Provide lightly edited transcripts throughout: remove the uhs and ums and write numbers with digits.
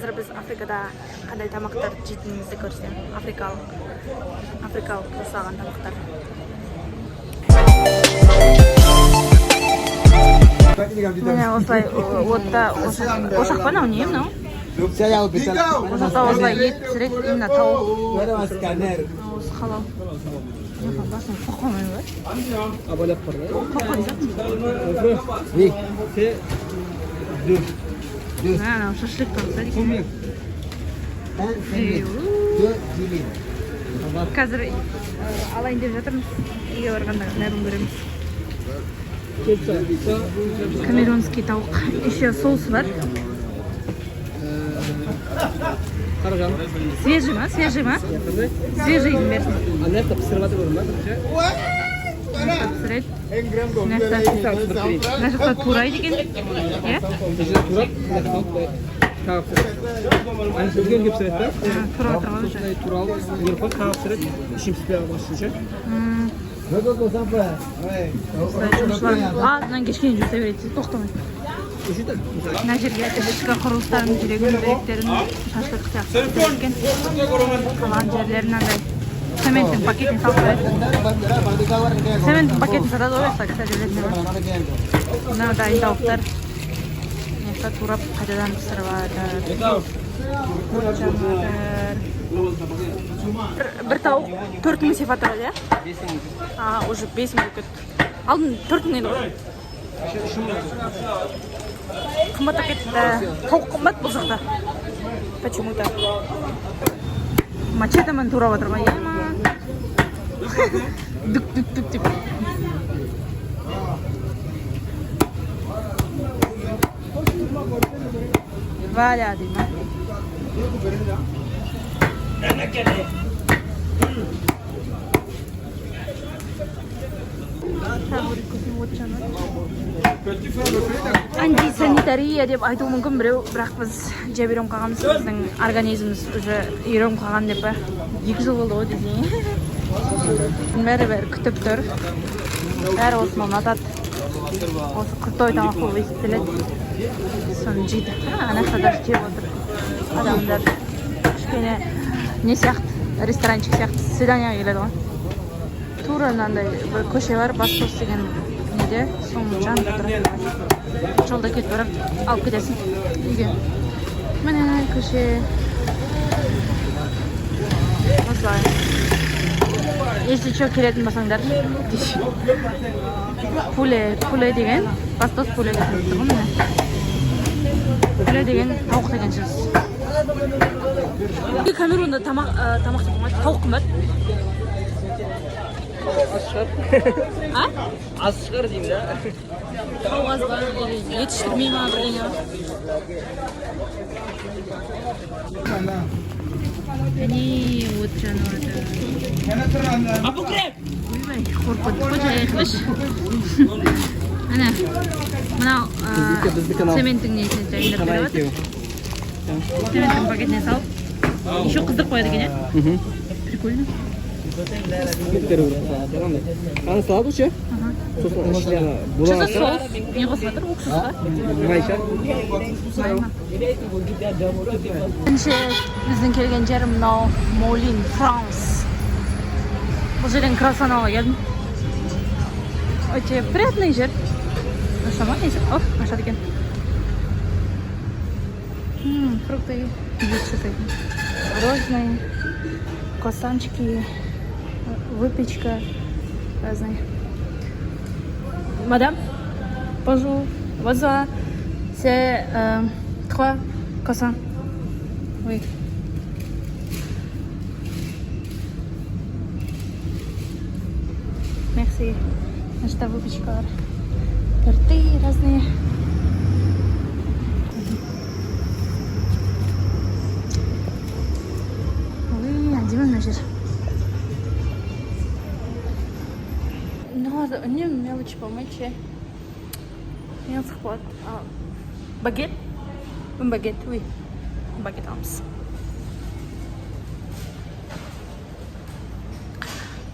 Қазір біз Африкада қандай тамақтар жейтінімізді көрсетемін. Африкалық жасалған тамақтар. Міне осылай отта ошақ па мынау не мынау? Ошақта осылай ет пісіреді, именно тауық. Осы халал. Басын қоқамай ба? Абалап бар, Қоқамай анау шашлык тұрса екен. Қазір алайын деп жатырмыз. Үйге барғанда бәрін көреміз. Камеронский тауық. Еще соусы бар. Қаражан. Свежий ма? Свежий берсін. Анетта пісіріп көрім ба? Пісіреді. Мына жақта турайды екен. Қағып пісіреді. Аны сөзген кеп пісіреді да? Тура тұрған уже. Турал, еріп қағып пісіреді. Ішім піспей башы үшін. Алдынан кешкен жуса береді, тоқтамайды. Мына жерге ішкі құрылыстарын жүрегін, бүйректерін, шашлық сияқты екен. Қалған жерлерін андай цементтің пакетін салып қояды. Цементтің пакетін сатады ғой, кстати, жерлеріне бар. Мына дайын тауықтар. Мына турап қайтадан пісіріп жатыр. Бір тауық 4000 сефа тұрады, иә? Уже 5000 болып кетті. Алдын 4000 еді ғой. Қымбат кетті. Тауық қымбат бұл жақта. Почему-то. Мачетамен турап отыр ма, ема? Дүк-дүк-дүк деп. Валя дейм, а? Антисанитария деп айту мүмкін біреу, бірақ біз жеп үйреніп қалғанбыз, біздің организміміз уже үйреніп қалған деп па. 2 жыл болды ғой десең. Бәрі күтіп тұр. Бәрі осыны ұнатады. Осы крутой тамақ болып есептеледі. Соны жейді. Ана жақта жеп отыр. Адамдар кішкене не сияқты, ресторанчик сияқты свиданияға келеді ғой. Тура мынандай бір көше бар, Бастос деген неде, соның жанында тұрады. Жолда кетіп барып, алып кетесің үйге. Міне көше. Осылай. Если что келетін басаңдар. Пуле деген, Бастос пуле деген тұрғын міне. Пуле деген тауық деген сөз. Камеронда тамақ қымбат, тауық қымбат. Аз шығар деймін да. Тауық аз ба, етіштірмей ма бірдеңе ба? Әне от жануады. Ойбай, қорқыт қой жайықлыш. Әне, мынау цементтің несіне жайындырып беріп отыр. Цементтің пакетіне салып. Еще қыздырып қояды екен, иә? Прикольно. Қаны салады ұшы? Сосын ішіне бұлаға соус, не қосып жатыр, уксус ба? Майша. Бірінші біздің келген жер мынау Молин, Франс. Бұл жерден круассан алуға келдім. Өте приятный жер. Ашама, несі? Оп, ашады екен. Фрукты высшие, розные, круассанчики, выпечка разные. Madame, bonjour, bonsoir, c'est 3 croissants. Oui. Merci. Значит, выпечка. Торты разные. Димон жер. Не мелочь помочь. Не схват. Багет? Багет, oui. Багет амс.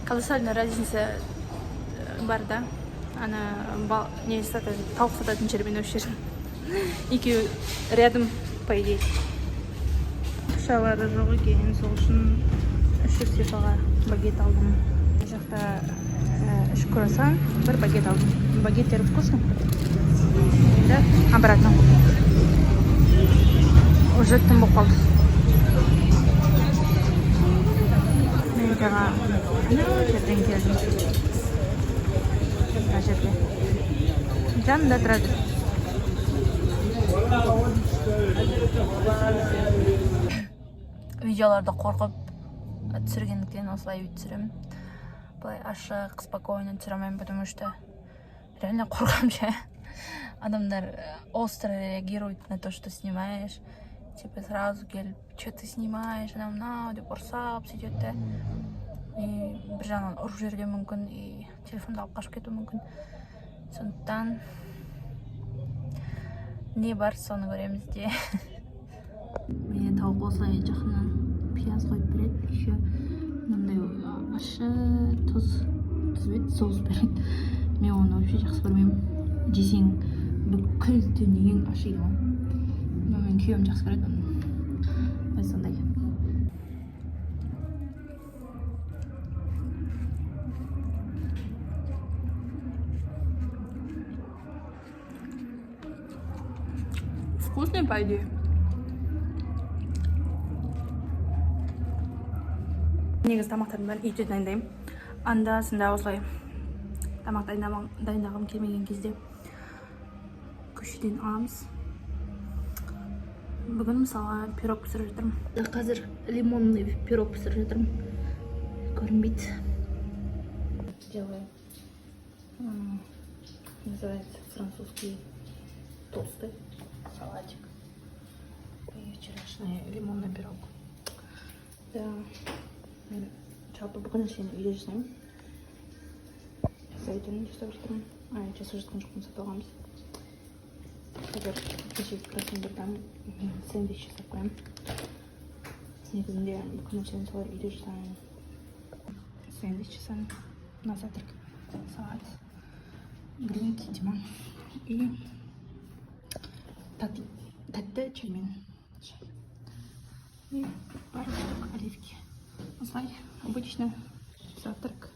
Колоссальная разница бар, да? Она не тауық сататын жермен осы жер. Екеуі рядом, по идее. ақшалары жоқ екен, сол үшін 300 евроға багет алдым. Бұл жақта 3 круассан, 1 багет алдым. Багеттері вкусно. Да, обратно. Уже түн болып қалды. Мен жаңа жерден келдім. Мына жерге. Жанында тұрады. Видеоларды қорқып түсіргендіктен осылай түсіремін. Былай ашық, спокойно түсіремін, потому что реально қорқам ше. Адамдар остро реагируют на то, что снимаешь. Типа сразу келіп, что ты снимаешь, анау мынау деп ұрсап сөйтеді де. И бір жағынан ұрып жіберуі де мүмкін, и телефонды алып қашып кетуі мүмкін. Сондықтан не бар, соны көреміз де. Мені тауық осылай жақынан пияз қойып береді. Еще мынандай ащы тұз бет соус береді. Мен оны вообще жақсы көрмеймін. Жесең бүкіл дүниең ашиды ғой. Мен күйеуім жақсы көреді оны. Сондай. Вкусный, по идее. Негізі тамақтардың бәрін үйде дайындаймын. Анда-санда осылай тамақ дайындағым келмеген кезде көшеден аламыз. Бүгін мысалға пирог пісіріп жатырмын. Қазір лимонный пирог пісіріп жатырмын. Көрінбейді. Делаю. Называется французский толстый салатик. И вчерашний лимонный пирог. Да. Жалпы бүгін сені үйде жасаймын. Жасайтын жасап жатырмын. Жасап жатқан жоқпын, сатып алғанбыз. Қазір кешегі кроссовкадан сэндвич жасап қоямын. Негізінде бүкіл нәрсені солай үйде жасаймын. Сэндвич жасаймын. На завтрак салат, гренки, димон и тәтті чаймен. И пару штук оливки. Осылай обычно завтрак.